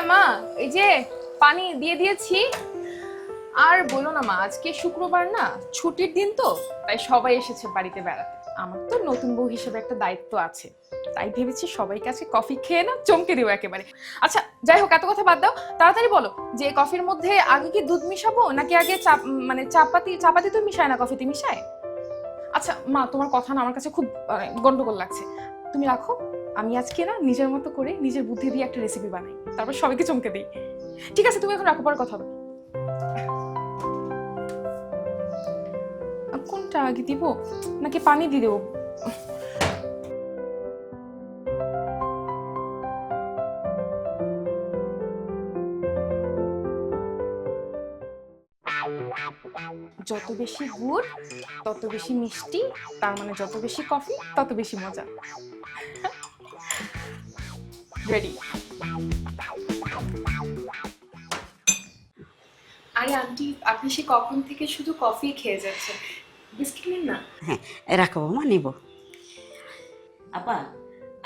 মা, এই যে পানি দিয়ে দিয়েছি। আর বলো না মা, আজকে শুক্রবার না, ছুটির দিন তো, তাই সবাই এসেছে বাড়িতে বেড়াতে। আমার তো নতুন বউ হিসেবে একটা দায়িত্ব আছে, তাই ভেবেছি সবাই কাছে কফি খেয়ে না চমকে দিও একেবারে। আচ্ছা যাই হোক, এত কথা বাদ দাও, তাড়াতাড়ি বলো যে কফির মধ্যে আগে কি দুধ মিশাবো নাকি আগে মানে চাপাতি তো মিশায় না, কফিতে মিশায়? আচ্ছা মা, তোমার কথা না আমার কাছে খুব গন্ডগোল লাগছে, তুমি রাখো। আমি আজকে না নিজের মতো করে নিজের বুদ্ধি দিয়ে একটা রেসিপি বানাই, তারপর সবাইকে চমকে দিই। ঠিক আছে, তুমি এখন রাখো, পরে কথা হবে। কোনটা আগে দিব নাকি পানি দিয়ে দেবো? যত বেশি গুড় তত বেশি মিষ্টি, তার মানে যত বেশি কফি তত বেশি মজা। রেডি। আরে আন্টি, আপনি সে কখন থেকে শুধু কফি খেয়ে যাচ্ছেন, বিস্কিট নিন না। হ্যাঁ রাখো বৌমা, নেব। আপা,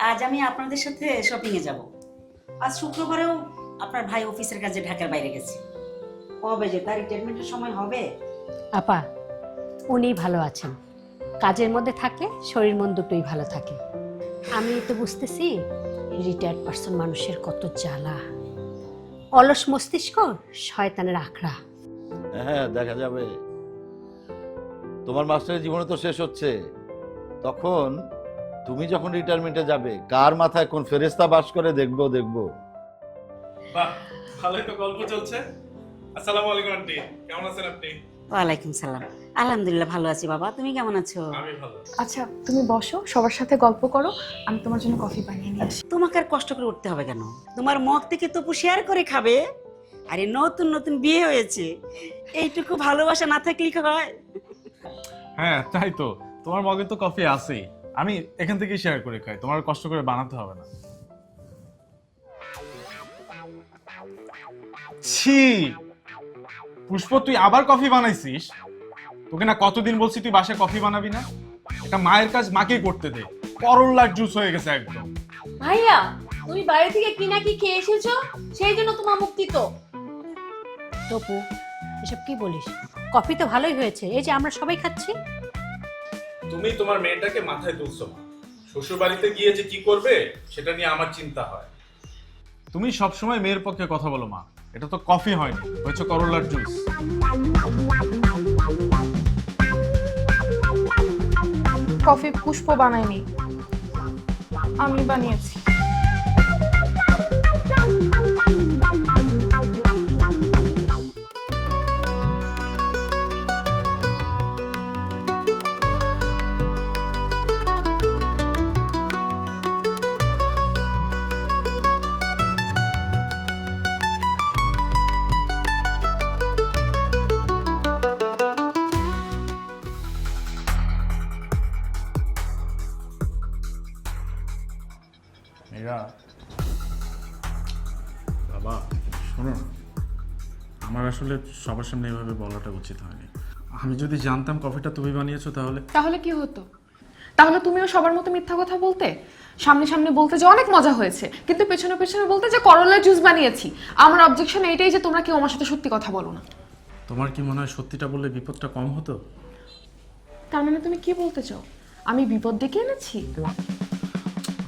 আজ আমি আপনাদের সাথে শপিংয়ে যাব। আজ শুক্রবারেও আপনার ভাই অফিসের কাজে ঢাকার বাইরে গেছে। কবে যে তার রিটায়ারমেন্টের সময় হবে? আপা, উনি ভালো আছেন, কাজের মধ্যে থাকলে শরীর মন দুটোই ভালো থাকে। আমি তো বুঝতেছি রিটায়ার্ড পার্সন মানুষের কত জ্বালা। অলস মস্তিষ্ক শয়তানের আখড়া। হ্যাঁ দেখা যাবে। তোমার মাস্টারের জীবনে তো শেষ হচ্ছে, তখন তুমি যখন রিটায়ারমেন্টে যাবে কার মাথায় কোন ফেরেশতা বাস করে দেখবো। বাহ, ভালোই তো গল্প চলছে। আসসালামু আলাইকুম আন্টি, কেমন আছেন আপনি? ওয়ালাইকুম সালাম। আলহামদুলিল্লাহ ভালো আছি বাবা, তুমি কেমন আছো? আমি ভালো। আচ্ছা তুমি বসো, সবার সাথে গল্প করো, আমি তোমার জন্য কফি বানিয়ে নিয়ে আসি। তোমাকে আর কষ্ট করে উঠতে হবে কেন? তোমার মগ থেকে তপু শেয়ার করে খাবে। আরে নতুন নতুন বিয়ে হয়েছে, এইটুকু ভালোবাসা না থাকলে কি হয়? হ্যাঁ তাই তো, তোমার মগে তো কফি আছেই, আমি এখান থেকেই শেয়ার করে খাই, তোমার কষ্ট করে বানাতে হবে না। ছি পুষ্প, তুই আবার কফি বানাইছিস? তোকে না কতদিন বলছি তুই বাসায় কফি বানাবি না? এটা মায়ের কাজ মাকেই করতে দে। করল্লার জুস হয়ে গেছে একদম। ভাইয়া, তুমি বাইরে থেকে কি না কি খেয়ে এসেছো, সেই জন্য তোমার মুক্তি তো। তপু, এসব কি বলিস? কফি তো ভালোই হয়েছে, এই যে আমরা সবাই খাচ্ছি। তুমি তোমার মেয়েটাকে মাথায় তুলছো মা। শ্বশুর বাড়িতে গিয়ে যে কি করবে সেটা নিয়ে আমার চিন্তা হয়। তুমি সবসময় মেয়ের পক্ষে কথা বলো মা, এটা তো কফি হয়নি, হয়েছে করল্লার জুস। কফি পুষ্প বানায়নি, আমি বানিয়েছি। মীরা, বাবা শোনো, আমার আসলে সবার সামনে এভাবে বলাটা উচিত হয়নি। আমি যদি জানতাম কফিটা তুমি বানিয়েছো তাহলে কি হতো? তাহলে তুমিও সবার মতো মিথ্যা কথা বলতে, সামনে সামনে বলতে যে অনেক মজা হয়েছে, কিন্তু পেছনে পেছনে বলতে যে করলার জুস বানিয়েছি। আমার অবজেকশন এইটাই যে তোমরা কেউ আমার সাথে সত্যি কথা বলো না। তোমার কি মনে হয় সত্যিটা বললে বিপদটা কম হতো? তার মানে তুমি কি বলতে চাও আমি বিপদ ডেকে এনেছি?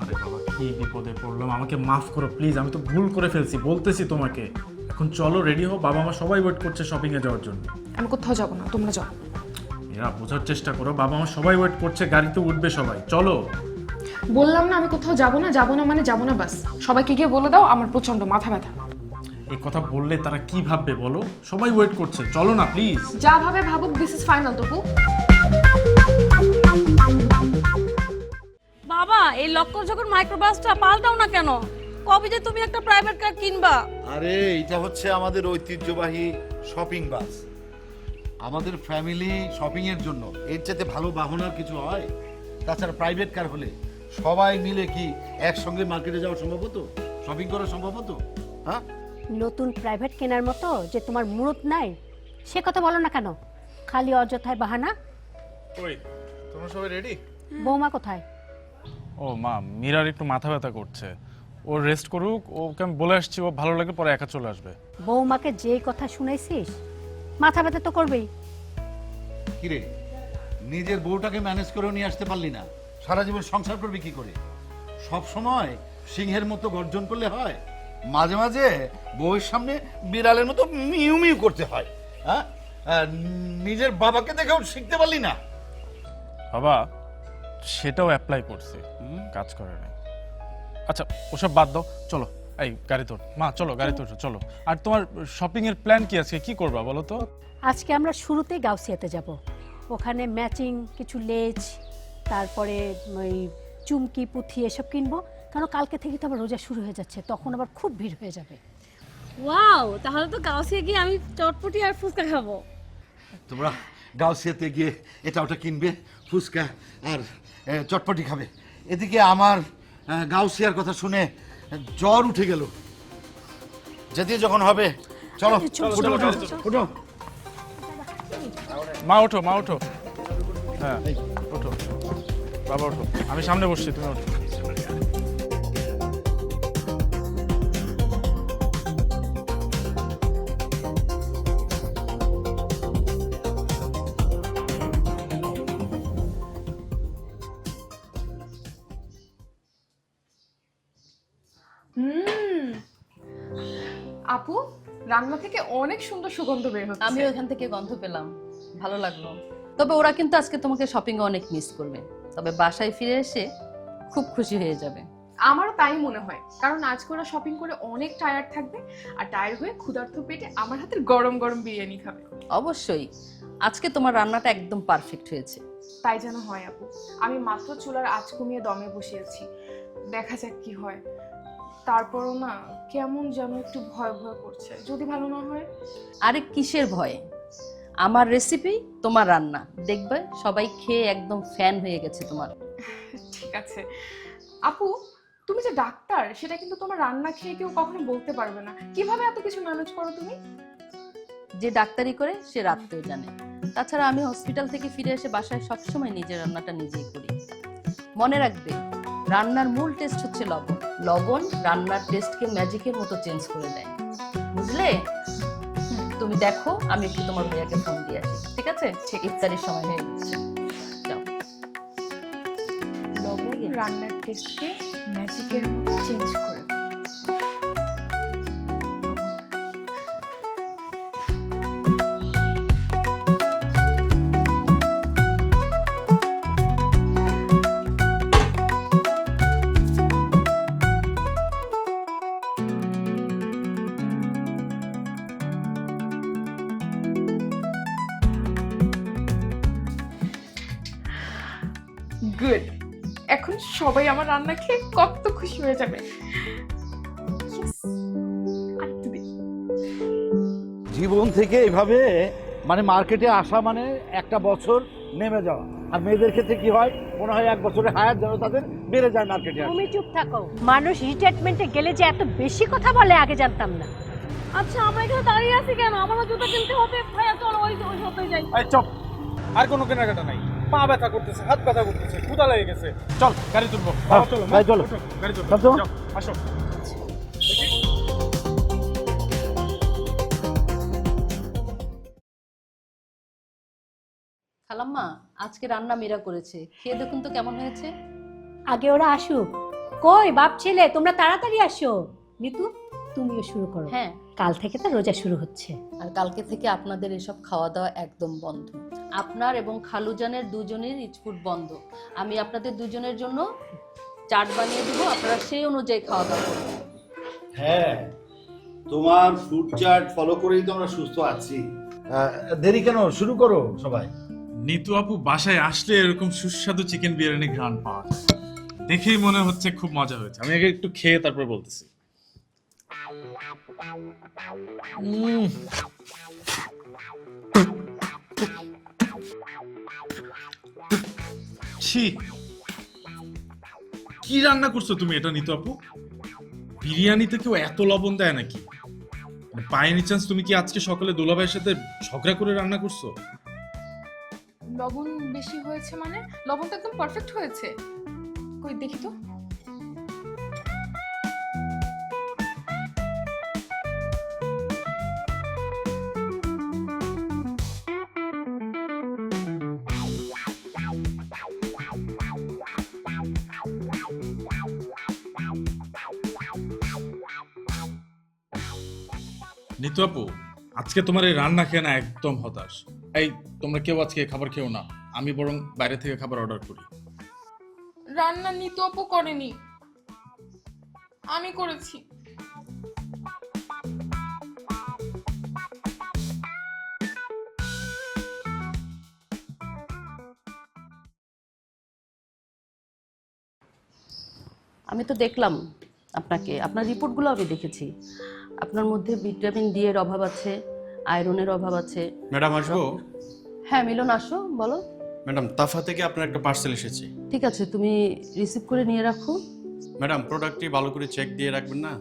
আরে বাবা, কি বিপদে পড়লাম, আমাকে মাফ করো প্লিজ, আমি তো ভুল করে ফেলছি, বলতেছি তোমাকে। এখন চলো রেডি হও, বাবা মা সবাই ওয়েট করছে শপিং এ যাওয়ার জন্য। আমি কোথাও যাবো না, তোমরা যাও। এরা বোঝার চেষ্টা করো, বাবা মা সবাই ওয়েট করছে, গাড়িতে উঠবে সবাই, চলো। বললাম না আমি কোথাও যাবো না, যাবো না মানে যাবো না, বাস। সবাইকে গিয়ে বলে দাও আমার প্রচন্ড মাথা ব্যথা। এই কথা বললে তারা কি ভাববে বলো? সবাই ওয়েট করছে, চলো না প্লিজ। যা ভাবে ভাবুক, দিস ইজ ফাইনাল তপু। বাবা, এই লক্ষ্য যখন মাইক্রোবাসটা পাল্টাও না কেন? কবে যে তুমি একটা প্রাইভেট কার কিনবা? আরে এটা হচ্ছে আমাদের ঐতিহ্যবাহী শপিং বাস, আমাদের ফ্যামিলি শপিং এর জন্য। এর চাইতে ভালো বাহনের কিছু হয়? তাছাড়া প্রাইভেট কার হলে সবাই মিলে কি একসঙ্গে মার্কেটে যাওয়া সম্ভব হতো, শপিং করা সম্ভব হতো? হ্যাঁ, নতুন প্রাইভেট কেনার মতো যে তোমার মুরত নাই, সে কথা বলো না কেন? খালি অযথায় বাহানা। ওই তোমরা সবাই রেডি? বৌমা কোথায়? ও মা, মীরার একটু মাথা ব্যথা করছে, ও রেস্ট করুক, ওকে আমি বলে আসছি ও ভালো লাগলে পরে একা চলে আসবে। বৌমাকে যে কথা শুনাইছিস মাথা ব্যথা তো করবেই। কিরে, নিজের বউটাকে ম্যানেজ করেও নিয়ে আসতে পারলি না? সারা জীবন সংসার করবি কি করে? সব সময় সিংহের মতো গর্জন করলে হয়? মাঝে মাঝে বউয়ের সামনে বিড়ালের মতো মিউ মিউ করতে হয়। হ্যাঁ, নিজের বাবাকে দেখেও শিখতে পারলি না? বাবা সেটাও অ্যাপ্লাই করছে, কাজ করে নাই। আচ্ছা ওসব বাদ দাও, চলো এই গাড়ি তোর মা, চলো গাড়ি তোর, চলো। আর তোমার শপিং এর প্ল্যান কি আছে, কি করবা বলো তো? আজকে আমরা শুরুতেই গাউসিয়াতে যাব, ওখানে ম্যাচিং কিছু লেজ, তারপরে ওই চুমকি পুঁথি এসব কিনবো, কারণ কালকে থেকে তো আবার রোজা শুরু হয়ে যাচ্ছে, তখন আবার খুব ভিড় হয়ে যাবে। ওয়াও, তাহলে তো গাউসিয়া গিয়ে আমি চটপটি আর ফুচকা খাবো। তোমরা গাউসিয়াতে গিয়ে এটা ওটা কিনবে, ফুচকা আর চটপটি খাবে। এদিকে আমার গাউসিয়ার কথা শুনে জ্বর উঠে গেল। যেতে যখন হবে চলো, উঠো, উঠো, উঠো। মা ওঠো, মা ওঠো, হ্যাঁ ওঠো, বাবা ওঠো, আমি সামনে বসছি, তুমি ওঠো। আপু, রান্না থেকে অনেক সুন্দর সুগন্ধ বের হচ্ছে। আমি ওখান থেকে গন্ধ পেলাম, ভালো লাগলো। তবে ওরা কিন্তু আজকে তোমাকে শপিং এ অনেক মিস করবে, তবে বাসায় ফিরে এসে খুব খুশি হয়ে যাবে। আমারও তাই মনে হয়, কারণ আজকে ওরা শপিং করে অনেক টায়ার্ড থাকবে, আর টায়ার্ড হয়ে ক্ষুধার্ত পেটে আমার হাতের গরম গরম বিরিয়ানি খাবে। অবশ্যই আজকে তোমার রান্নাটা একদম পারফেক্ট হয়েছে। তাই যেন হয় আপু। আমি মাত্র চুলার আঁচ কমিয়ে দমে বসিয়েছি, দেখা যাক কি হয়। তারপরও না কেমন যেন একটু ভয় ভয় করছে, যদি ভালো না হয়। আরে কিসের ভয়ে, আমার রেসিপি তোমার রান্না, দেখবে সবাই খেয়ে একদম ফ্যান হয়ে গেছে তোমার। ঠিক আছে আপু, তুমি যে ডাক্তার সেটা কিন্তু তোমার রান্না খেয়ে কেউ কখনো বলতে পারবে না। কিভাবে এত কিছু ম্যানেজ করো তুমি? যে ডাক্তারি করে সে রাখতেও জানে। তাছাড়া আমি হসপিটাল থেকে ফিরে এসে বাসায় সবসময় নিজের রান্নাটা নিজেই করি। মনে রাখবে, রান্নার মূল টেস্ট হচ্ছে লবণ। লবণ রান্নার টেস্টকে ম্যাজিকের মতো চেঞ্জ করে দেয়, বুঝলে? তুমি দেখো, আমি একটু তোমার ভাইয়াকে ফোন দিয়ে আসি, ঠিক আছে? ঠিক ইফতারির সময় হয়ে গেছে, যাও। লবণ রান্নার টেস্টকে ম্যাজিকের মতো চেঞ্জ করে দেয়। গুড, এখন সবাই আমার রান্না খেয়ে কত খুশি হয়ে যাবে। আরেকটু দিই। জীবন থেকে এভাবে মানে মার্কেটে আসা মানে একটা বছর নেমে যাওয়া। আর মেয়েদের ক্ষেত্রে কি হয়, মনে হয় এক বছরের হায়াত যেন তাদের বেড়ে যায় মার্কেটে আসা। তুমি চুপ থাকো, মানুষ রিটায়ারমেন্টে গেলে যে এত বেশি কথা বলে আগে জানতাম না। আচ্ছা আমরা এখানে দাঁড়িয়ে আছি কেন? আমারও জুতা কিনতে হবে। ভাইয়া চলো ওই শপে যাই। এই চপ, আর কোনো কেনাকাটা নাই। পা ব্যথা করতেছে, হাত ব্যথা করতেছে, ক্ষুধা লেগে গেছে। চল গাড়ি তুলবো, বাবা চলো, ভাই চলো, ওঠো, গাড়ি তুলবো, চল তো। যাও, আসো। খালাম্মা, আজকে রান্না মীরা করেছে, খেয়ে দেখুন তো কেমন হয়েছে। আগে ওরা আসুক। কই বাপ ছেলে, তোমরা তাড়াতাড়ি আসো। নিতু, তুমিও শুরু করো। হ্যাঁ, কাল থেকে তো রোজা শুরু হচ্ছে। আর কালকে থেকে আপনাদের এসব খাওয়া দাওয়া একদম বন্ধ। আপনার এবং খালুজানের দুজনের ফুড বন্ধ। আমি আপনাদের দুজনের জন্য চাট বানিয়ে দেবো, আপনারা সেই অনুযায়ী খাওয়া দাওয়া করবেন। হ্যাঁ, তোমার ফুড চার্ট ফলো করেই তো আমরা সুস্থ আছি। দেরি কেন, শুরু করো সবাই। নিতু আপু বাসায় আসলে এরকম সুস্বাদু চিকেন বিরিয়ানি ঘ্রাণ পাওয়া যায়। দেখেই মনে হচ্ছে খুব মজা হয়েছে। আমি আগে একটু খেয়ে তারপর বলতেছি। ছি, কি রান্না করছো তুমি এটা নিতু আপু? বিরিয়ানিতে কেউ এত লবণ দেয় নাকি? বাই এনি চান্স তুমি কি আজকে সকালে দুলাভাইয়ের সাথে ঝগড়া করে রান্না করছো? লবণ বেশি হয়েছে মানে? লবণ তো একদম পারফেক্ট হয়েছে। কই দেখি তো। নিতু আপু, আজকে তোমার এই রান্না খেয়ে না একদম হতাশ। এই তোমরা কেউ আজকে খাবার খেও না, আমি বরং বাইরে থেকে খাবার অর্ডার করি। রান্না নিতু আপু করেনি, আমি করেছি। আমি তো দেখলাম আপনাকে, আপনার রিপোর্টগুলো আমি দেখেছি। আপনার মধ্যে ভিটামিন ডি এর অভাব আছে, আয়রনের অভাব আছে। ম্যাডাম আসবো? হ্যাঁ মিলন, আসো, বলো। ম্যাডাম তাফা থেকে আপনার একটা পার্সেল এসেছে। ঠিক আছে, তুমি রিসিভ করে নিয়ে রাখো। ম্যাডাম প্রোডাক্টটি ভালো করে চেক দিয়ে রাখবেন না?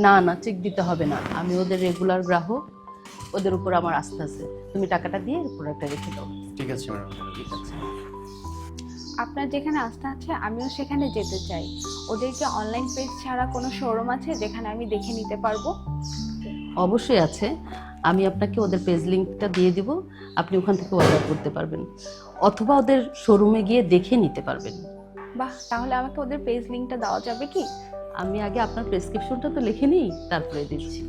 না না, চেক দিতে হবে না, আমি ওদের রেগুলার গ্রাহক, ওদের উপর আমার আস্থা আছে। তুমি টাকাটা দিয়ে প্রোডাক্টটা রেখে দাও। ঠিক আছে ম্যাডাম। ঠিক আছে। আপনার যেখানে আস্থা আছে আমিও সেখানে যেতে চাই। ওদের কি অনলাইন পেজ ছাড়া কোনো শোরুম আছে যেখানে আমি দেখে নিতে পারবো? অবশ্যই আছে, আমি আপনাকে ওদের পেজ লিঙ্কটা দিয়ে দিব, আপনি ওখান থেকে অর্ডার করতে পারবেন, অথবা ওদের শোরুমে গিয়ে দেখে নিতে পারবেন। বাহ, তাহলে আমাকে ওদের পেজ লিঙ্কটা দেওয়া যাবে কি? আমি আগে আপনার প্রেসক্রিপশনটা তো লিখে নিই, তারপরে দিচ্ছি।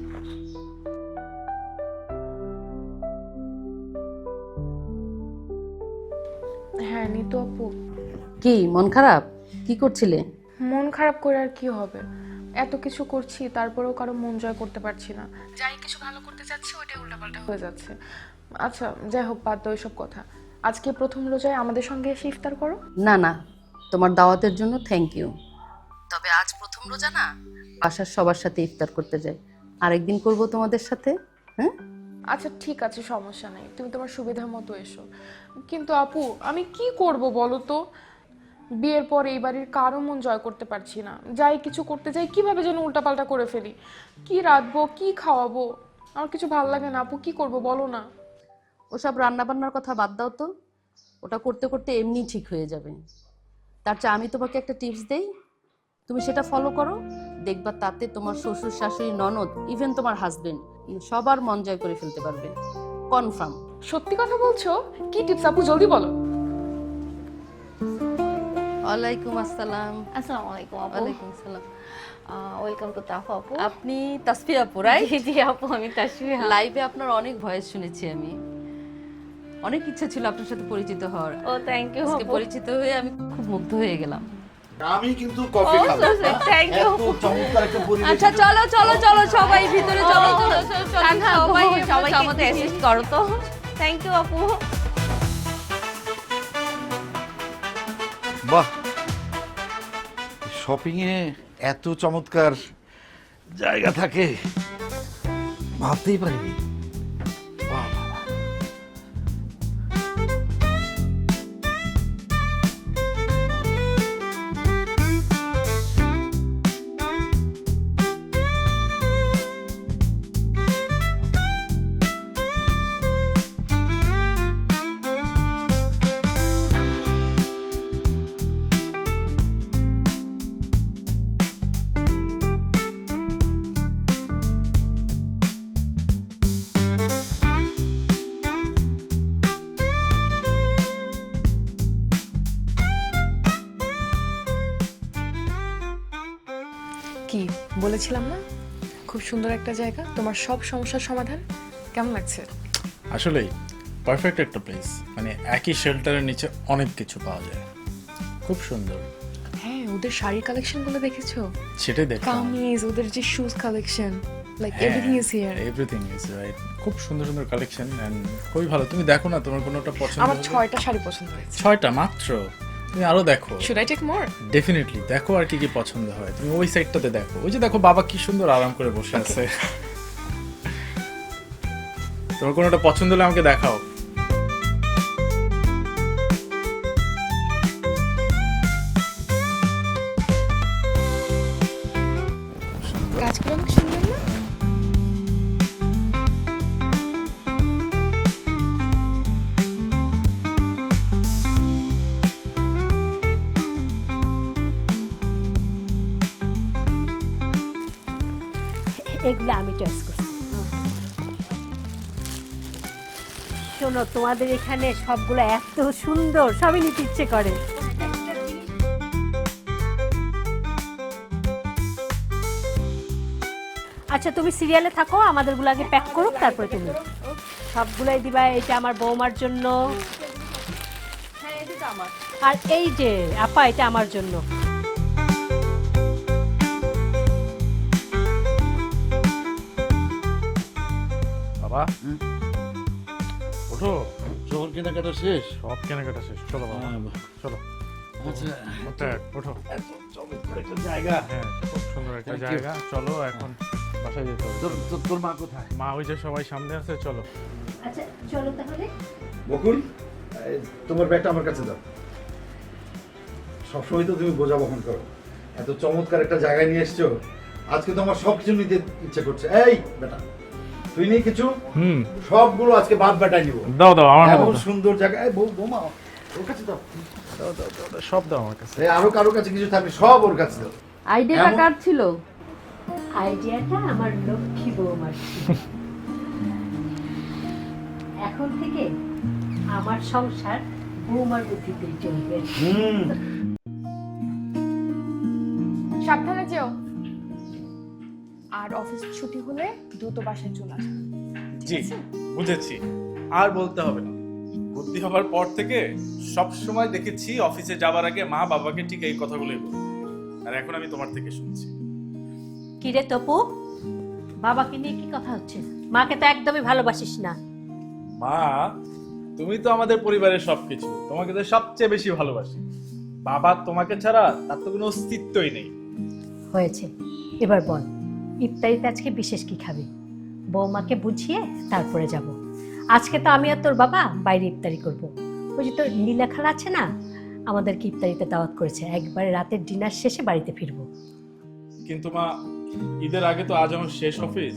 হ্যাঁ নিতু আপু, কি মন খারাপ? কি করছিলে? মন খারাপ করে আর কি হবে, এত কিছু করছি তারপরেও কারো মন জয় করতে পারছি না। যাই কিছু ভালো করতে যাচ্ছি ওটাই উল্টাপাল্টা হয়ে যাচ্ছে। আচ্ছা যাই হোক, বাদ দাও এসব কথা। আজকে প্রথম রোজায় আমাদের সঙ্গে এসে ইফতার করো। না না, তোমার দাওয়াতের জন্য থ্যাংক ইউ, তবে আজ প্রথম রোজা না, বাসার সবার সাথে ইফতার করতে যাই, আরেকদিন করব তোমাদের সাথে। হ্যাঁ আচ্ছা ঠিক আছে, সমস্যা নেই, তুমি তোমার সুবিধা মতো এসো। কিন্তু আপু আমি কি করব বলো তো, বিয়ের পর এই বাড়ির কারো মন জয় করতে পারছি না। যাই কিছু করতে যাই কিভাবে যেন উল্টাপাল্টা করে ফেলি। কি রাঁধবো, কি খাওয়াবো, আমার কিছু ভালো লাগে না। আপু কি করব বলো না। ওসব রান্না বান্নার কথা বাদ দাও তো, ওটা করতে করতে এমনি ঠিক হয়ে যাবে। তার চেয়ে আমি তোমাকে একটা টিপস দেই, তুমি সেটা ফলো করো, দেখবা তাতে তোমার শ্বশুর শাশুড়ি ননদ ইভেন তোমার হাজবেন্ড সবার মন জয় করে ফেলতে পারবে, কনফার্ম। সত্যি কথা বলছো? কি টিপস আপু, জলদি বলো। ওয়ালাইকুম আসসালাম। আসসালামু আলাইকুম আপু। ওয়ালাইকুম আসসালাম। ওয়েলকাম টু তাফা আপু। আপনি তাসফিয়া আপু, রাইট? জি জি আপু, আমি তাসফিয়া। লাইভে আপনার অনেক ভয়েস শুনেছি আমি, অনেক ইচ্ছা ছিল আপনার সাথে পরিচিত হওয়ার। ও থ্যাংক ইউ আজকে আপু। পরিচিত হয়ে আমি খুব মুগ্ধ হয়ে গেলাম। আমি কিন্তু কফি Oh, খাবো। so sweet. Thank you. এত চমৎকার একটা পরিবেশ। আচ্ছা চলো চলো চলো, সবাই ভিতরে চলো চলো চলো, তানহা আপু, সবাই সবাইকে আমাদের একটু অ্যাসিস্ট করো তো। থ্যাংক ইউ আপু। বাহ, শপিং এ এত চমৎকার জায়গা থাকে ভাবতেই পারিনি। বাহ, বাহ, বাহ। কি বলেছিলাম না, খুব সুন্দর একটা জায়গা, তোমার সব সমস্যার সমাধান। কেমন লাগছে? আসলেই পারফেক্ট একটা প্লেস, মানে একই শেল্টারের নিচে অনেক কিছু পাওয়া যায়, খুব সুন্দর। হ্যাঁ, ওদের শাড়ির কালেকশনগুলো দেখেছো? সেটাই দেখলাম। কামিজ, ওদের যে shoes collection, like everything is here. Everything is right, খুব সুন্দর সুন্দর কালেকশন এন্ড খুবই ভালো। তুমি দেখো না, তোমার কোনোটা পছন্দ আমার হলে? 6টা শাড়ি পছন্দ হয়েছে। 6টা মাত্র? তুমি আরো দেখো। Should I take more? Definitely দেখো আর কি কি পছন্দ হয়। তুমি ওই সাইডটাতে দেখো, ওই যে দেখো বাবা কি সুন্দর আরাম করে বসে আছে। তোমার কোনোটা পছন্দ হলে আমাকে দেখাও। কাজগুলো অনেক সুন্দর না? এগুলো আমি চয়েস করছি। শোনো, তোমাদের এখানে সবগুলো এত সুন্দর, সবই নিতে ইচ্ছে করে। আচ্ছা তুমি সিরিয়ালে থাকো, আমাদেরগুলো আগে প্যাক করো, তারপরে তুমি সবগুলাই দিবা। এটা আমার বৌমার জন্য, হ্যাঁ এটা তো আমার। আর এই যে আপা এটা আমার জন্য। বাবা ওঠো, শহর কেনাকাটা শেষ? সব কেনাকাটা শেষ, চলো বাবা চলো। আচ্ছা, ওঠো। এত চমৎকার একটা জায়গা। হ্যাঁ খুব সুন্দর একটা Thank you. জায়গা, চলো এখন বাসায় যেতে হবে। তোর মা কোথায়? মা ওই যে সবাই সামনে আছে, চলো। আচ্ছা চলো তাহলে। বকুল, তোমার ব্যাগটা আমার কাছে দাও। সবসময় তো তুমি বোঝা বহন করো, এত চমৎকার একটা জায়গায় নিয়ে এসছো, আজকে তো আমার সব কিছু নিতে ইচ্ছে করছে। এই বেটা, তুই নিয়ে কিছু, সবগুলো আজকে বাদ বেটায় নিবো। দাও দাও আমার এমন সুন্দর জায়গায়, বৌমা ওর কাছে দাও। সব দাও আমার কাছে। আরো কারো কাছে কিছু থাকলে সব ওর কাছে দাও। আইডিয়াটা এমন- কার ছিল? আইডিয়াটা আমার লক্ষ্মী বৌমার ছিল। এখন থেকে আমার সংসার বৌমার বুদ্ধিতেই চলবে। সাবধানে যেও, আর অফিস ছুটি হলে দ্রুত বাসায় চলে আসবে। জি বুঝেছি, আর বলতে হবে না। ভর্তি হবার পর থেকে সব সময় দেখেছি অফিসে যাবার আগে মা বাবাকে ঠিক এই কথাগুলোই বলি, আর এখন আমি তোমার থেকে শুনছি। কিরে তপু, বাবাকে নিয়ে কি কথা হচ্ছে? মাকে তো একদমই ভালোবাসিস না। মা, তুমি তো আমাদের পরিবারের সবকিছু, তোমাকে তো সবচেয়ে বেশি ভালোবাসি। বাবা তোমাকে ছাড়া তার তো কোনো অস্তিত্বই নেই। হয়েছে, এবার বল ইফতারিতে আজকে বিশেষ কি খাবি? বৌমাকে বুঝিয়ে তারপরে যাব। আজকে তো আমি আর তোর বাবা বাইরে ইফতারি করব। ওই যে তোর নীলা খালা আছে না, আমাদেরকে ইফতারিতে দাওয়াত করেছে, একবারে রাতের ডিনার শেষে বাড়িতে ফিরবো। কিন্তু মা, ঈদের আগে তো আজ আমার শেষ অফিস।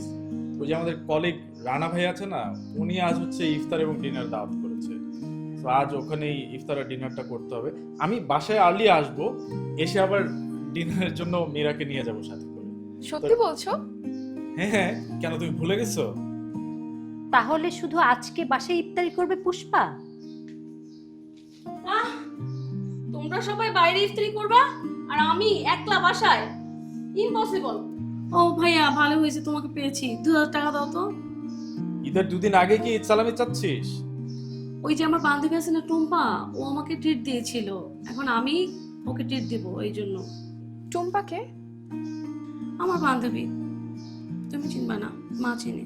ওই যে আমাদের কলিগ রানা ভাই আছে না, উনি আজ হচ্ছে ইফতার এবং ডিনার দাওয়াত করেছে। তো আজ ওখানেই ইফতার আর ডিনারটা করতে হবে। আমি বাসায় আর্লি আসবো, এসে আবার ডিনারের জন্য মীরাকে নিয়ে যাবো সাথে করে। সত্যি বলছো? হ্যাঁ, কেন তুমি ভুলে গেছো? তাহলে শুধু আজকে বাসায় ইফতারি করবে পুষ্পা? তোমরা সবাই বাইরে ইফতারি করবা আর আমি একলা বাসায়? ইম্পসিবল। ও ভাইয়া, ভালো হয়েছে তোমাকে পেয়েছি। 2000 টাকা দাও তো। ঈদের দুদিন আগে কি ঈদ সালামি চাচ্ছিস? ওই যে আমার বান্ধবী আছে না টুম্পা, ও আমাকে ট্রিট দিয়েছিল, এখন আমি ওকে ট্রিট দিব। এই জন্য। টুম্পাকে? আমার বান্ধবী, তুমি চিনবা না, মা চিনি।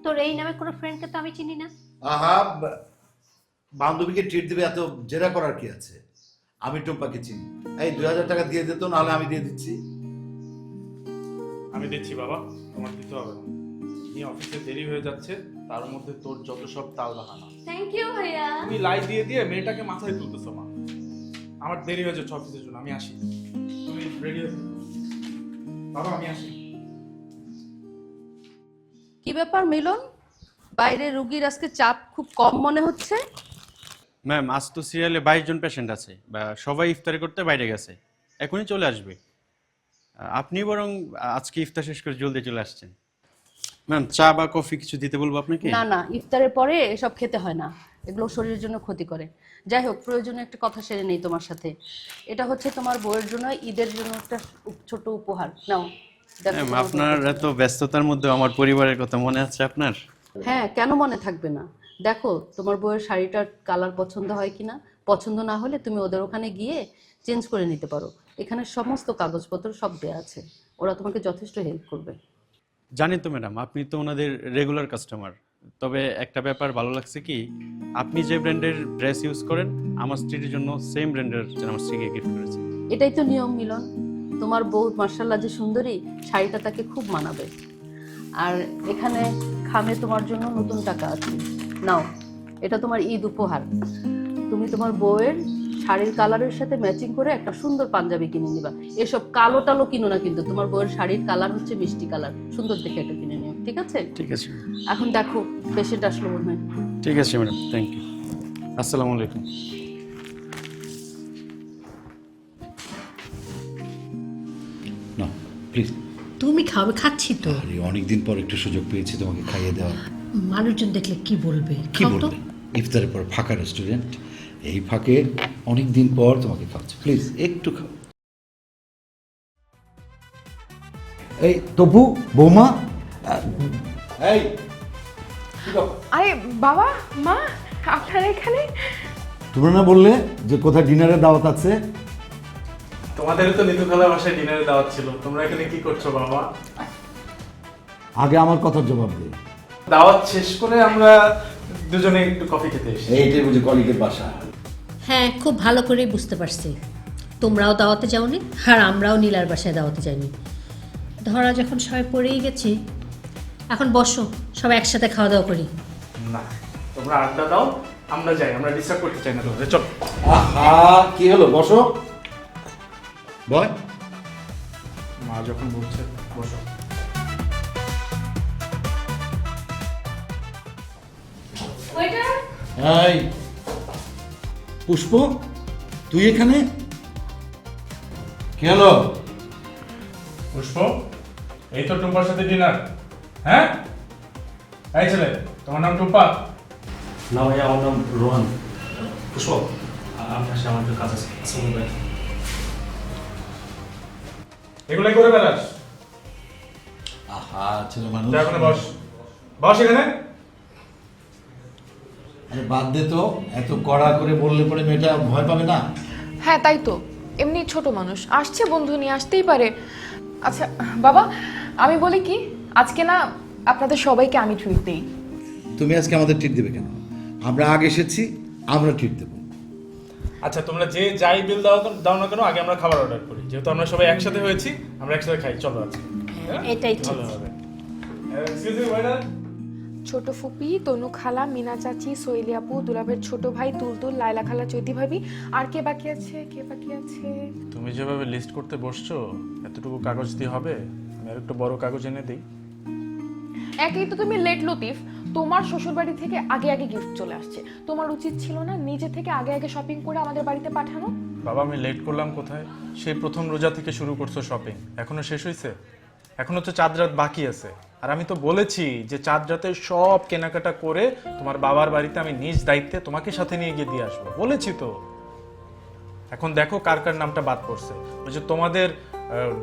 তোর এই নামে কোনো ফ্রেন্ডকে তো আমি চিনি না। আহা, বান্ধবীকে ট্রিট দিবে এত জেরা করার কি আছে? আমি টুম্পাকে চিনি। এই 2000 টাকা দিয়ে দিত, নাহলে আমি দিয়ে দিচ্ছি। আমি দিচ্ছি বাবা, তোমার দিতে হবে না। এই অফিসে দেরি হয়ে যাচ্ছে, তার মধ্যে তোর যত সব তাল বাহানা। থ্যাংক ইউ ভাইয়া। তুমি লাই দিয়ে দিয়ে মেয়েটাকে মাথায় তুলতেছো মা। আমার দেরি হয়ে যাচ্ছে অফিসের জন্য, আমি আসি। তুমি রেডি হয়ে থেকো। বাবা আমি আসি। কি ব্যাপার মিলন, বাইরে রুগীর আজকে চাপ খুব কম মনে হচ্ছে? ম্যাম, আজ তো সিরিয়ালে 22 জন পেশেন্ট আছে, বা সবাই ইফতারি করতে বাইরে গেছে, এখনই চলে আসবে। আপনি বরং আজকে ইফতার শেষ করে জলদি চলে আসছেন। ম্যাম, চা বা কফি কিছু দিতে বলবো আপনাকে? না না, ইফতারের পরে এসব খেতে হয় না, এগুলো শরীরের জন্য ক্ষতি করে। যাই হোক, প্রয়োজনে একটা কথা সেরে নেই তোমার সাথে। এটা হচ্ছে তোমার বউয়ের জন্য ঈদের জন্য একটা ছোট উপহার। নাও দেখো ম্যাম, তোমার আপনার বউয়ের এত ব্যস্ততার মধ্যে আমার পরিবারের কথা মনে আছে আপনার? জন্য। হ্যাঁ, কেন মনে থাকবে না। দেখো তোমার বউয়ের শাড়িটার কালার পছন্দ হয় কিনা, পছন্দ না হলে তুমি ওদের ওখানে গিয়ে চেঞ্জ করে নিতে পারো। এখানে সমস্ত কাগজপত্র সব দেয়া আছে, ওরা তোমাকে যথেষ্ট হেল্প করবে। জানি তো ম্যাডাম, আপনি তো ওনাদের রেগুলার কাস্টমার। তবে একটা ব্যাপার ভালো লাগছে কি, আপনি যে ব্র্যান্ডের ড্রেস ইউজ করেন, আমার স্ত্রীর জন্য সেম ব্র্যান্ডের আমার স্ত্রীকে গিফট করেছেন। এটাই তো নিয়ম মিলন। তোমার বউ মার্শাল্লাহ যে সুন্দরী, শাড়িটা তাকে খুব মানাবে। আর এখানে খামে তোমার জন্য নতুন টাকা আছে, নাও এটা তোমার ঈদ উপহার। তুমি তোমার বউয়ের শাড়ির কালারের সাথে ম্যাচিং করে একটা সুন্দর পাঞ্জাবি কিনে নিবা। এসব কালো টালো কিনো না কিন্তু, তোমার বউয়ের শাড়ির কালার হচ্ছে মিষ্টি কালার, সুন্দর দেখে এটা কিনে নিও, ঠিক আছে? ঠিক আছে, এখন দেখো পেশেন্ট আসলো মনে হয়। ঠিক আছে ম্যাডাম, থ্যাংক ইউ। আসসালামু আলাইকুম। না প্লিজ, তুমি খাবে? খাচ্ছি তো। আরে অনেকদিন পর একটু সুযোগ পেয়েছি তোমাকে খাইয়ে দেওয়ার। মানুষজন দেখলে কি বলবে? কি বলবে? ইফতারের পর ফাঁকা রেস্টুরেন্ট, এই ফাঁকে অনেকদিন পর তোমাকে খাওয়াচ্ছি, প্লিজ একটু খাও। এই তপু, বৌমা, এই কি ব্যাপার? আরে বাবা মা আপনারা এখানে? তোমরা না বললে যে কোথায় ডিনারের দাওয়াত আছে? তোমাদেরও তো নিতু খালা বাসায় ডিনারে দাওয়াত ছিল, তোমরা এখানে কি করছো বাবা? আগে আমার কথার জবাব দে। দাওয়াত শেষ করে আমরা দুজনে একটু কফি খেতে এসেছি। এইটাই বুঝি কলিগের বাসা। হ্যাঁ, খুব ভালো করেই বুঝতে পারছি। তোমরাও দাওয়াতে যাওনি, আর আমরাও নীলার বাসায় দাওয়াতে যাইনি। ধরা যখন সবাই পড়েই গেছি, এখন বসো, সবাই একসাথে খাওয়া দাওয়া করি। না, তোমরা আড্ডা দাও, আমরা যাই, আমরা ডিস্টার্ব করতে চাই না তোমাদের। চল। আহা, কি হলো? বসো। বয়। মা যখন বলছে বসো। ওয়েটার, এই পুষ্প, তুই এখানে? কি হলো? পুষ্প, এই তো টুম্পার সাথে ডিনার। হ্যাঁ, এই ছেলে, তোমার নাম টুম্পা? না ভাইয়া, আমার নাম রোহান। পুষ্প, আপনার সাথে আমার একটু কাজ আছে। আসসালামু আলাইকুম। এগুলাই করে বেড়াস? আহা, ছেলে মানুষ। যা এখানে বস, বস এখানে। আরে বাদ দে তো, এত কড়া করে বললে পরে মেয়েটা ভয় পাবে না? হ্যাঁ তাই তো, এমনি ছোট মানুষ আসছে, বন্ধু নিয়ে আসতেই পারে। আচ্ছা বাবা, আমি বলি কি, আজকে না আপনাদের সবাইকে আমি ট্রিট দিই। তুমি আজকে আমাদের ট্রিট দেবে কেন? আমরা আগে এসেছি, আমরা ট্রিট দেবো। আচ্ছা, তোমরা যে যাই বিল দাও না কেন, আগে আমরা খাবার অর্ডার করি, যেহেতু আমরা সবাই একসাথে হয়েছি, আমরা একসাথে খাই। চলো আজকে। এটাই ঠিক। ভালো হবে। Excuse me waiter. ছোট ফুপি, তনু খালা, মিনা চাচি, সোহেলি আপু, দুলাভের ছোট ভাই তুলতুল, লাইলা খালা, চৈতি ভাবি, আর কে বাকি আছে? কে বাকি আছে? তুমি যেভাবে লিস্ট করতে বসছো, এতটুকু কাগজ দিয়ে হবে? আমি আর একটু বড় কাগজ এনে দিই। একই তো তুমি লেট লতিফ, তোমার শ্বশুর বাড়ি থেকে আগে আগে গিফট চলে আসছে। তোমার উচিত ছিল না নিজে থেকে আগে আগে শপিং করে আমাদের বাড়িতে পাঠানো? বাবা, আমি লেট করলাম কোথায়? সেই প্রথম রোজা থেকে শুরু করছো শপিং, এখনো শেষ হয়েছে? এখনো তো চাঁদ রাত বাকি আছে। আর আমি তো বলেছি যে চাঁদ রাতে সব কেনাকাটা করে তোমার বাবার বাড়িতে আমি নিজ দায়িত্বে তোমাকে সাথে নিয়ে গিয়ে দিয়ে আসবো, বলেছি তো। এখন দেখো কার কার নামটা বাদ পড়ছে। ওই যে তোমাদের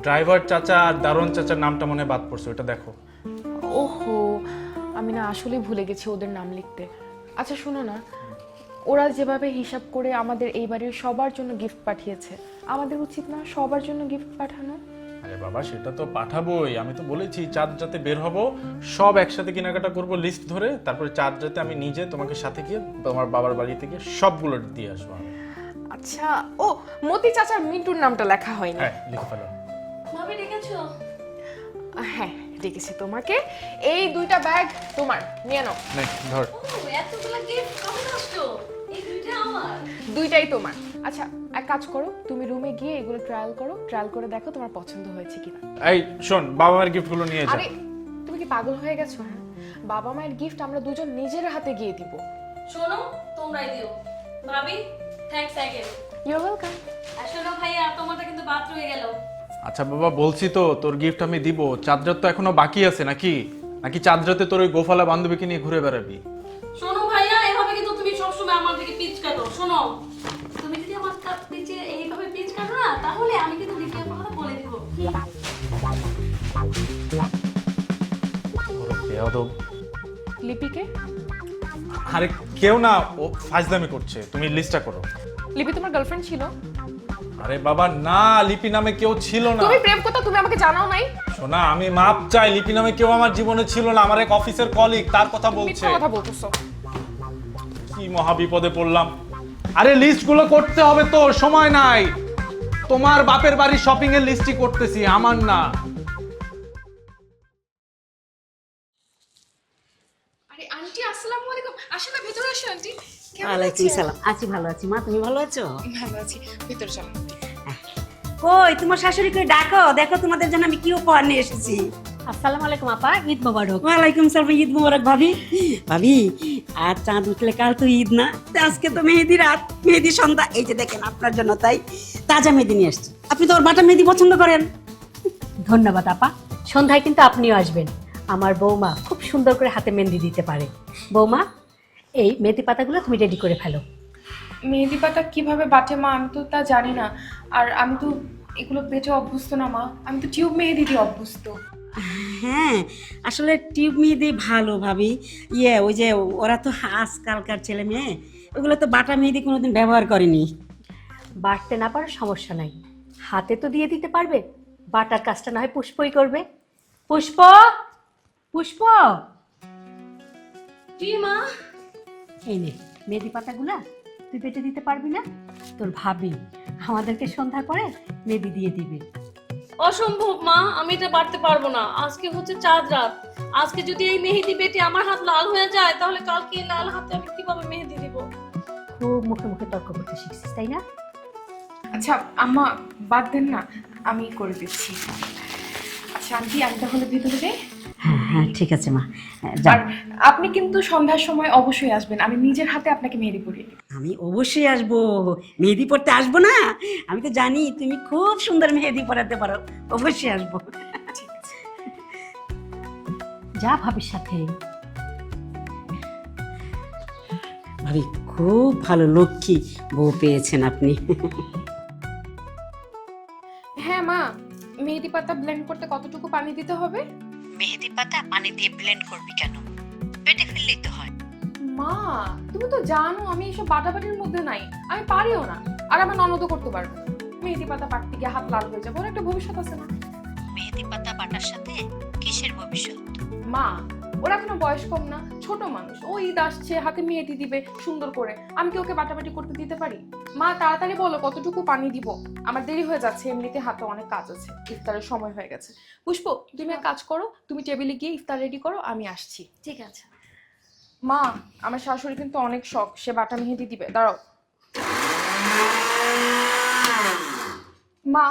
ড্রাইভার চাচা আর দারোয়ান চাচার নামটা মনে হয় বাদ পড়ছে, ওটা দেখো। ওহো, আমি না আসলে ভুলে গেছি ওদের নাম লিখতে। আচ্ছা শোনো না, ওরা যেভাবে হিসাব করে আমাদের এই বাড়ির সবার জন্য গিফট পাঠিয়েছে, আমাদের উচিত না সবার জন্য গিফট পাঠানো? আরে বাবা, সেটা তো পাঠাবোই। আমি তো বলেছি চাঁদ রাতে বের হব, সব একসাথে কেনাকাটা করব লিস্ট ধরে, তারপরে চাঁদ রাতে আমি নিজে তোমাকে সাথে গিয়ে তোমার বাবার বাড়ি থেকে সবগুলো দিয়ে আসবো আমি। আচ্ছা, ও মতি চাচার মিন্টুর নামটা লেখা হয়নি। হ্যাঁ, লিখে ফেলো। ভাবি ডেকেছো? হ্যাঁ ডেকেছি তোমাকে। এই দুইটা ব্যাগ তোমার, নিয়ে নাও। নে, ধর। ও, এতগুলা গিফট কখন আসছো? এই দুইটা আমার। দুইটাই তোমার। আচ্ছা এক কাজ করো, তুমি রুমে গিয়ে এগুলো ট্রায়াল করো, ট্রায়াল করে দেখো তোমার পছন্দ হয়েছে কিনা। এই শোন, বাবা মায়ের গিফটগুলো নিয়ে যা। আরে তুমি কি পাগল হয়ে গেছো? হ্যাঁ, বাবা মায়ের গিফট আমরা দুজন নিজের হাতে গিয়ে দিব। শোনো, তোমরাই দিও। ভাবি, থ্যাঙ্কস অ্যাগেন। You welcome. আর শোনো ভাইয়া, তোমারটা কিন্তু বাদ রয়ে গেল। আচ্ছা বাবা, বলছি তো তোর গিফট আমি দিব। চাঁদ রাত তো এখনো বাকি আছে নাকি? নাকি চাঁদ রাতে তোর ওই গোফালা বান্ধবীকে নিয়ে ঘুরে বেড়াবি? শোনো ভাইয়া, এভাবে কিন্তু তুমি সবসময় আমার দিকে পিচ কাটো। শোনো, তুমি যদি আমার পিছে এইভাবে পিচ কাটো না, তাহলে আমি কিন্তু লিখিয়ে কথা বলে দিব। বেয়াদব। লিপিকে? আরে কেউ না, ও ফাজলামি করছে। তুমি লিস্টটা করো। লিপি তোমার গার্লফ্রেন্ড ছিল? আরে বাবা না, লিপি নামে কেউ ছিল না। তুমি প্রেম করতে, তুমি আমাকে জানাও নাই? শোনা, আমি মাপ চাই, লিপি নামে কেউ আমার জীবনে ছিল না। আমার এক অফিসের কলিগ, তার কথা বলছে। মিথ্যা কথা বলতেছো। কি মহা বিপদে পড়লাম। আরে লিস্টগুলো করতে হবে তো, সময় নাই। তোমার বাপের বাড়ির শপিং এর লিস্টই করতেছি, আমার না। আরে আন্টি, আসসালামু আলাইকুম। আসেন না, ভেতরে আসেন আন্টি। কেমন ওয়ালাইকুম আছেন? সালাম। আছি, ভালো আছি মা, তুমি ভালো আছো? ভালো আছি, ভেতরে চলো। কই তোমার শাশুড়িকে ডাকো, দেখো তোমাদের জন্য আমি কি উপহার নিয়ে এসেছি। আসসালামু আলাইকুম আপা, ঈদ মোবারক। ওয়ালাইকুম সালাম, ঈদ মোবারক ভাবি। ভাবি, আর চাঁদ উঠলে কাল তো ঈদ না, তো আজকে তো মেহেদি রাত, মেহেদি সন্ধ্যা। এই যে দেখেন আপনার জন্য তাই তাজা মেহেদি নিয়ে এসেছি। আপনি তো ওর বাটা মেহেদি পছন্দ করেন। ধন্যবাদ আপা। সন্ধ্যায় কিন্তু আপনিও আসবেন। আমার বৌমা খুব সুন্দর করে হাতে মেহেন্দি দিতে পারে। বৌমা, এই মেহেদি পাতাগুলো তুমি রেডি করে ফেলো। মেহেদি পাতা কিভাবে বাটে মা? আমি তো তা জানি না। আর আমি তো এগুলো বেটে অভ্যস্ত না মা, আমি তো টিউব মেহেদি দিয়ে অভ্যস্ত। হ্যাঁ আসলে টিউব মেহেদি ভালো ভাবি। ওই যে ওরা তো আজকালকার ছেলে মেয়ে ওগুলো তো বাটা মেহেদি কোনোদিন ব্যবহার করেনি। বাটতে না পারো সমস্যা নাই, হাতে তো দিয়ে দিতে পারবে। বাটার কাজটা না হয় পুষ্পই করবে। পুষ্প, পুষ্প, কি মা? এই নে মেহেদি পাতাগুলা তুই বেটে দিতে পারবি না? তোর ভাবি আমাদেরকে সন্ধ্যার পরে মেহেদি দিয়ে দিবে। অসম্ভব মা, আমি এটা বাড়তে পারবো না। আজকে হচ্ছে চাঁদ রাত, আজকে যদি এই মেহেদি বেটে আমার হাত লাল হয়ে যায় তাহলে কালকে এই লাল হাতে আমি কিভাবে মেহেদি দিব? খুব মুখে মুখে তর্ক করতে শিখছিস তাই না? আচ্ছা আম্মা বাদ দেন না, আমি করে দিচ্ছি। আচ্ছা আন্টি আমি তাহলে ভিতরে যাই। হ্যাঁ হ্যাঁ ঠিক আছে মা, যা। আর আপনি কিন্তু সন্ধ্যার সময় অবশ্যই আসবেন, আমি নিজের হাতে আপনাকে মেহেদি পরিয়ে দেব। আমি অবশ্যই আসবো। মেহেদি পরতে আসবো না? আমি তো জানি তুমি খুব সুন্দর মেহেদি পরাতে পারো, অবশ্যই আসবো। ঠিক আছে। যা ভাবির সাথে। ভাবি খুব ভালো লক্ষ্মী বউ পেয়েছেন আপনি। হ্যাঁ মা, মেহেদি পাতা ব্লেন্ড করতে কতটুকু পানি দিতে হবে? মেহেদি পাতা পানি দিয়ে ব্লেন্ড করবি কেন? বেটে ফেললেই তো হয়। মা তুমি তো জানো আমি এসব বাটাবাটির মধ্যে নাই, আমি পারিও না। আর আমার ননদও করতে পারবে না। মেহেদি পাতা বাটতে গিয়ে হাত লাল হয়ে যাবে, ওর একটা ভবিষ্যৎ আছে না। মেহেদি পাতা বাটার সাথে কিসের ভবিষ্যৎ? মা ওরা কোনো বয়স কম না, ছোট মানুষ। ও ঈদ আসছে, হাতে মেহেদি দিবে সুন্দর করে, আমি কি ওকে বাটাবাটি করতে দিতে পারি? মা তাড়াতাড়ি বলো কতটুকু পানি দিব, আমার দেরি হয়ে যাচ্ছে, এমনিতে হাতে অনেক কাজ আছে, ইফতারের সময় হয়ে গেছে। পুষ্প তুমি এক কাজ করো, তুমি টেবিলে গিয়ে ইফতার রেডি করো, আমি আসছি। ঠিক আছে। মা আমার শাশুড়ি কিন্তু অনেক শখ, সে বাটা মেহেদি দিবে, দাঁড়াও। মা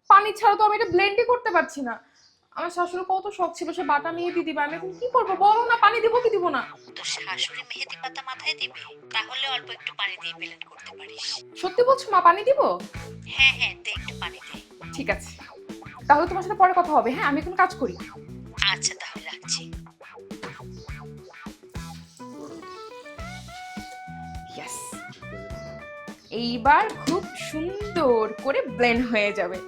পানি ছাড়া তো আমি এটা ব্লেন্ডই করতে পারছি না। আমার শাশুড়ি কত শখ ছিল সে বাটা মেহেদি দিবে, আমি এখন কি করবো বলো না, পানি দিব কি দিব না? তো শাশুড়ি মেহেদি পাতা মাথায় দিবে, তাহলে অল্প একটু পানি দিয়ে ব্লেন্ড করতে পারিস। সত্যি বলছো মা, পানি দিব? হ্যাঁ হ্যাঁ দে একটু পানি দে। ঠিক আছে, তাহলে তোমার সাথে পরে কথা হবে। হ্যাঁ আমি এখন কাজ করি। আচ্ছা তাহলে রাখছি। Yes. এইবার খুব সুন্দর করে ব্লেন্ড হয়ে যাবে।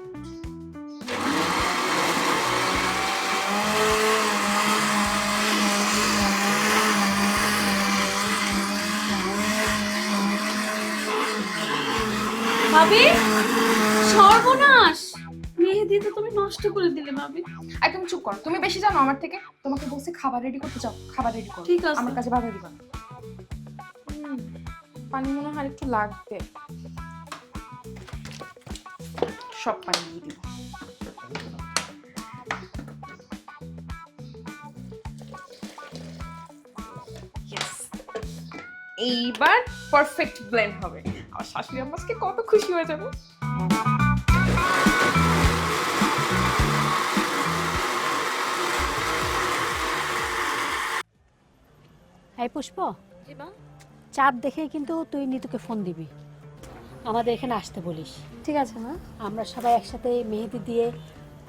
ভাবি সর্বনাশ, মেহেদি তো তুমি নষ্ট করে দিলে ভাবি। একদম চুপ করো, তুমি বেশি জানো আমার থেকে। তোমাকে বলছি খাবার রেডি করতে, যাও খাবার রেডি করো। ঠিক আছে। আমার কাছে বাধা দিবা না। পানি মনে হয় একটু লাগবে, সব পানি দিয়ে দিব। Yes. এইবার পারফেক্ট ব্লেন্ড হবে। আমার শাশুড়ি আম্মাকে কত খুশি হয়ে যাবে। এই পুষ্প, চাঁদ দেখে কিন্তু তুই নিতুকে ফোন দিবি, আমাদের এখানে আসতে বলিস। ঠিক আছে মা। আমরা সবাই একসাথে মেহেদি দিয়ে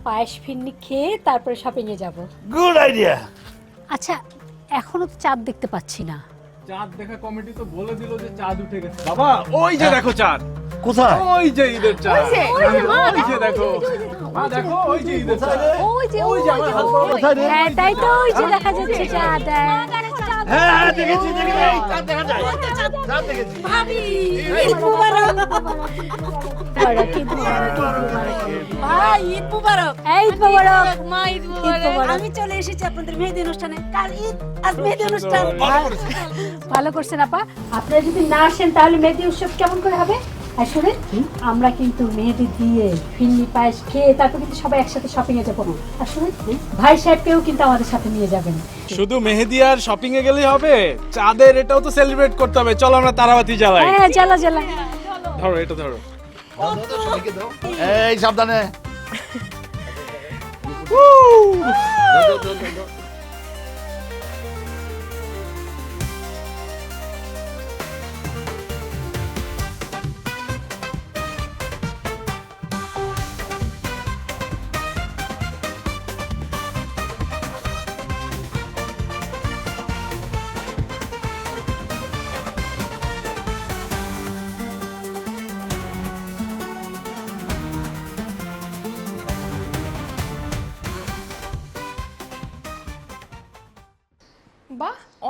পায়েস ফিরনি খেয়ে তারপরে শপিংয়ে যাব। Good idea. আচ্ছা এখনো তো চাঁদ দেখতে পাচ্ছি না। চাঁদ দেখা কমিটি তো বলে দিল যে চাঁদ উঠে গেছে। বাবা ওই যে দেখো চাঁদ, কোথায়? ওই যে ঈদের চাঁদ, ওই যে, ওই যে দেখো মা, দেখো ওই যে ঈদের চাঁদ, ওই যে ওই যে আমার হাত পাওয়া। কোথায় রে? হ্যাঁ তাই তো, ওই যে দেখা যাচ্ছে চাঁদ। হ্যাঁ হ্যাঁ দেখেছি দেখেছি, এই চাঁদ দেখা যায়, চাঁদ দেখেছি। ভাবি ঈদ মুবারক। মুবারক, ঈদ মুবারক, ঈদ মুবারক। ভাই ঈদ মুবারক। এই ঈদ মুবারক। মা ঈদ ঈদ মুবারক। মুবারক। আমি চলে এসেছি আপনাদের মেহেদি অনুষ্ঠানে। কাল ঈদ, আজ মেহেদি অনুষ্ঠান। ভালো করছেন আপা। আপনারা যদি না আসেন তাহলে মেহেদি উৎসব কেমন করে হবে? আর শুনেন, আমরা কিন্তু মেহেদি দিয়ে ফিরনি পায়েস খেয়ে তারপর কিন্তু সবাই একসাথে শপিং এ যাবো। আর শুনেন, ভাই সাহেবকেও কিন্তু আমাদের সাথে নিয়ে যাবেন। শুধু মেহেদি আর শপিং এ গেলেই হবে, চাঁদের এটাও তো সেলিব্রেট করতে হবে। চলো আমরা তারাবাতি জ্বালাই। হ্যাঁ জ্বালা জ্বালা। ধরো এটা ধরো। এই সাবধানে।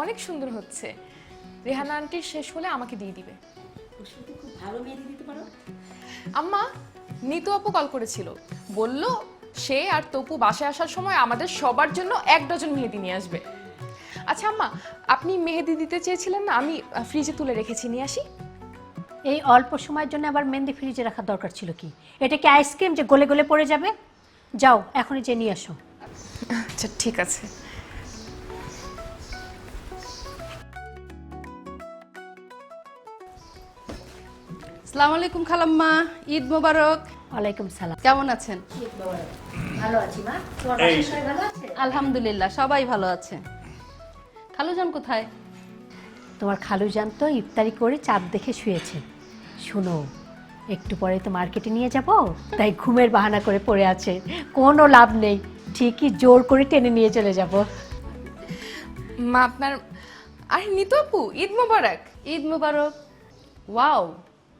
অনেক সুন্দর হচ্ছে। রেহানা আন্টির শেষ হলে আমাকে দিয়ে দিবে। খুশবু তো খুব ভালো মেহেদি দিতে পারো। আম্মা, নিতু আপু কল করেছিল, বলল সে আর তপু বাসায় আসার সময় আমাদের সবার জন্য 1 ডজন মেহেদি নিয়ে আসবে। আচ্ছা আম্মা, আপনি মেহেদি দিতে চেয়েছিলেন না, আমি ফ্রিজে তুলে রেখেছি, নিয়ে আসি? এই অল্প সময়ের জন্য আবার মেহেদি ফ্রিজে রাখার দরকার ছিল কি? এটা কি আইসক্রিম যে গলে গলে পড়ে যাবে? যাও এখনই যে নিয়ে আসো। আচ্ছা ঠিক আছে। আসসালামু আলাইকুম খালাম্মা, ঈদ মোবারক। ওয়ালাইকুম সালাম। কেমন আছেন? ভালো আছি মা, তোমার এই। বাসায় সবাই ভালো আছে? আলহামদুলিল্লাহ, সবাই ভালো আছে। খালুজান কোথায়? তোমার খালুজান তো ইফতারি করে চাঁদ দেখে শুয়েছে। শোনো, একটু পরে তো মার্কেটে নিয়ে যাব, তাই ঘুমের বাহানা করে পড়ে আছে। কোনো লাভ নেই, ঠিকই জোর করে টেনে নিয়ে চলে যাব। মা আপনার, আর নিতু আপু ঈদ মোবারক। ঈদ মোবারক। ওয়াও,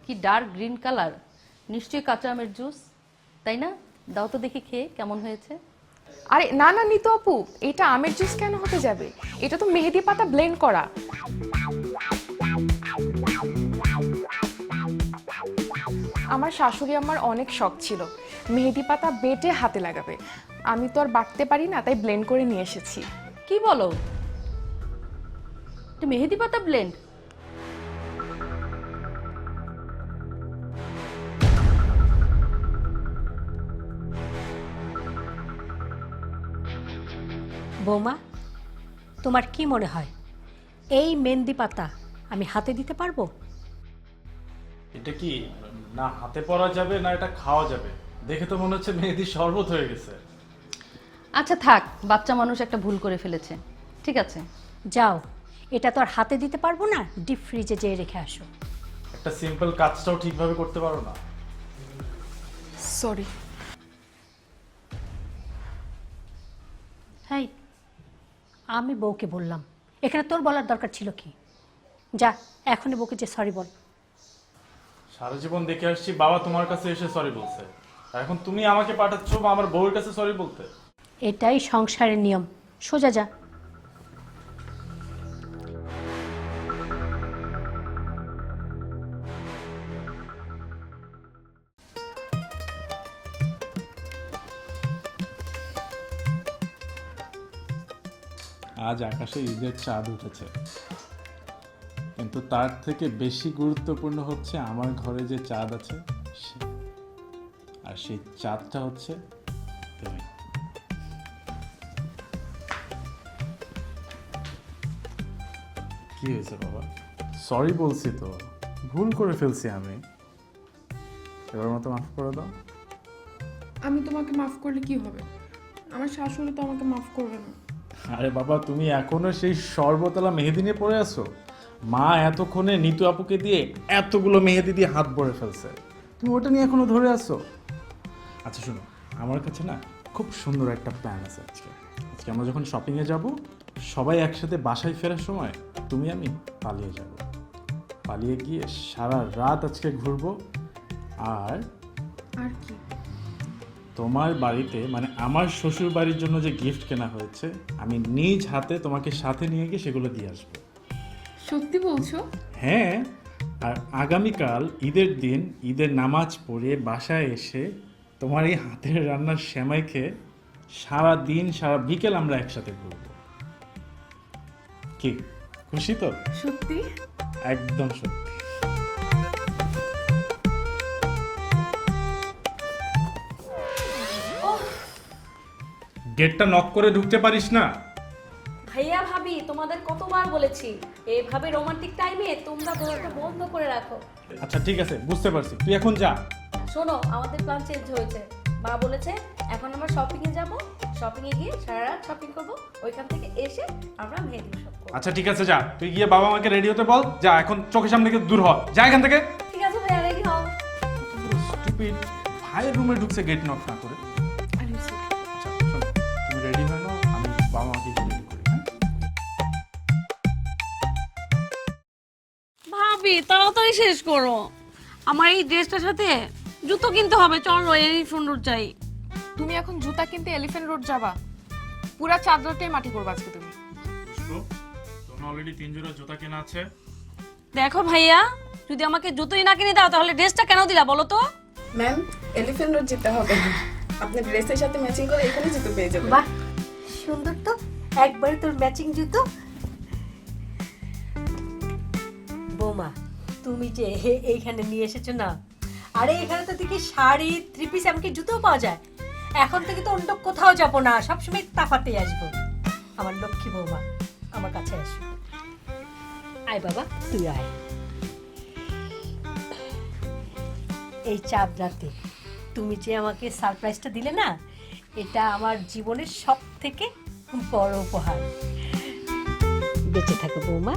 কি ডার্ক গ্রিন কালার, নিশ্চয়ই কাঁচা আমের জুস, তাই না? দাও তো দেখি খেয়ে কেমন হয়েছে। আরে না না নিতু আপু, এটা আমের জুস কেন হতে যাবে? এটা তো মেহেদি পাতা ব্লেন্ড করা। আমার শাশুড়ি আমার অনেক শখ ছিল মেহেদি পাতা বেটে হাতে লাগাবে। আমি তো আর বাটতে পারি না, তাই ব্লেন্ড করে নিয়ে এসেছি। কি বলো, এটা মেহেদি পাতা ব্লেন্ড? বৌমা, তোমার কি মনে হয় এই মেহেদি পাতা আমি হাতে দিতে পারবো? এটা কি না হাতে পরা যাবে না এটা খাওয়া যাবে? দেখে তো মনে হচ্ছে মেহেদি শরবত হয়ে গেছে। আচ্ছা থাক, বাচ্চা মানুষ একটা ভুল করে ফেলেছে। ঠিক আছে, যাও, এটা তো আর হাতে দিতে পারবো না, ডিপ ফ্রিজে যেয়ে রেখে আসো। একটা সিম্পল কাজটাও ঠিকভাবে করতে পারো না? সরি। হ্যাঁ, আমি বউকে বললাম, এখানে তোর বলার দরকার ছিল কি? যা এখনই বউকে যে সরি বল। সারা জীবন দেখে আসছি বাবা তোমার কাছে এসে সরি বলছে, আর এখন তুমি আমাকে পাঠাচ্ছ আমার বউয়ের কাছে সরি বলতে? এটাই সংসারের নিয়ম, সোজা যা। আজ আকাশে ঈদের চাঁদ উঠেছে, কিন্তু তার থেকে বেশি গুরুত্বপূর্ণ হচ্ছে আমার ঘরে যে চাঁদ আছে আর সেই চাঁদটা হচ্ছে তুমি। কি হয়েছে বাবা? সরি বলছি তো, ভুল করে ফেলছি আমি, এবার মতো মাফ করে দাও। আমি তোমাকে মাফ করলে কি হবে? আমার শাশুড়ি তো আমাকে মাফ করবে না। আরে বাবা, তুমি এখনো সেই সর্বতলা মেহেদি নিয়ে পড়ে আছো? মা এতক্ষণে নিতু আপুকে দিয়ে এতগুলো মেহেদি দিয়ে হাত ভরে ফেলছে, তুমি ওটা নিয়ে এখনো ধরে আছো? আচ্ছা শোনো, আমার কাছে না খুব সুন্দর একটা প্ল্যান আছে। আজকে আমরা যখন শপিংয়ে যাব, সবাই একসাথে বাসায় ফেরার সময় তুমি আমি পালিয়ে যাব, পালিয়ে গিয়ে সারা রাত আজকে ঘুরবো। আর আর কি? তোমার বাড়িতে মানে আমার শ্বশুর বাড়ির জন্য যে গিফট কেনা হয়েছে, আমি নিজ হাতে তোমাকে সাথে নিয়ে গিয়ে সেগুলো দিয়ে আসবো। সত্যি বলছো? হ্যাঁ, আর আগামীকাল ঈদের দিন ঈদের নামাজ পড়ে বাসায় এসে তোমার এই হাতের রান্নার সেমাই খেয়ে সারা দিন সারা বিকেল আমরা একসাথে ঘুরবো। কি খুশি তো? সত্যি? একদম সত্যি। গেটটা নক করে ঢুকতে পারিস না? ভাইয়া ভাবি তোমাদের কতবার বলেছি এইভাবে রোমান্টিক টাইমে তোমরা দরজা বন্ধ করে রাখো। আচ্ছা ঠিক আছে, বুঝতে পারছি, তুই এখন যা। শোনো, আমাদের প্ল্যান চেঞ্জ হয়েছে। মা বলেছে এখন আমরা শপিং এ যাব, শপিং এ গিয়ে সারা রাত শপিং করব, ওইখান থেকে এসে আমরা মেহেদি শপ করব। আচ্ছা ঠিক আছে, যা, তুই গিয়ে বাবা মাকে রেডি হতে বল। যা, এখন চোখের সামনে থেকে দূর হ, যা এখান থেকে। ঠিক আছে ভাইয়া, রেডি হও। স্টুপিড, ভাইয়ের রুমে ঢুকছে গেট নক না করে। আচ্ছা শোন, তুমি রেডি হয়ে নাও, আমি বাবা মাকে রেডি করি। হ্যাঁ ভাবি তাড়াতাড়ি শেষ করো, আমার এই ড্রেসটার সাথে জুতো কিনতে হবে, চলো এলিফ্যান্ট রোড যাই। তুমি এখন জুতা কিনতে এলিফ্যান্ট রোড যাবা? পুরা চাদরটাই মাটি করবা আজকে তুমি। শোনো অলরেডি 3 জোড়া জুতা কেনা আছে। দেখো ভাইয়া, যদি আমাকে জুতোই না কিনে দাও তাহলে ড্রেসটা কেন দিলা বলো তো? ম্যাম, এলিফ্যান্ট রোড যেতে হবে না, আপনি ড্রেসের সাথে ম্যাচিং করে এখানে জুতো পেয়ে যাবেন। বাহ, সুন্দর তো, একবারে তোর ম্যাচিং জুতো। বৌমা, তুমি যে এইখানে নিয়ে এসেছো না, আরে এখানে তো দেখি শাড়ি, 3 পিস, এমনকি জুতোও পাওয়া যায়। এখন থেকে তো অন্য কোথাও যাবো না, সবসময় তাফাতেই আসবো। আমার লক্ষ্মী বৌমা, আমার কাছে আসো। আয় বাবা, তুই আয়। এই চাঁদ রাতে তুমি যে আমাকে সারপ্রাইজটা দিলে না, এটা আমার জীবনের সব থেকে বড় উপহার। বেঁচে থাকো বৌমা।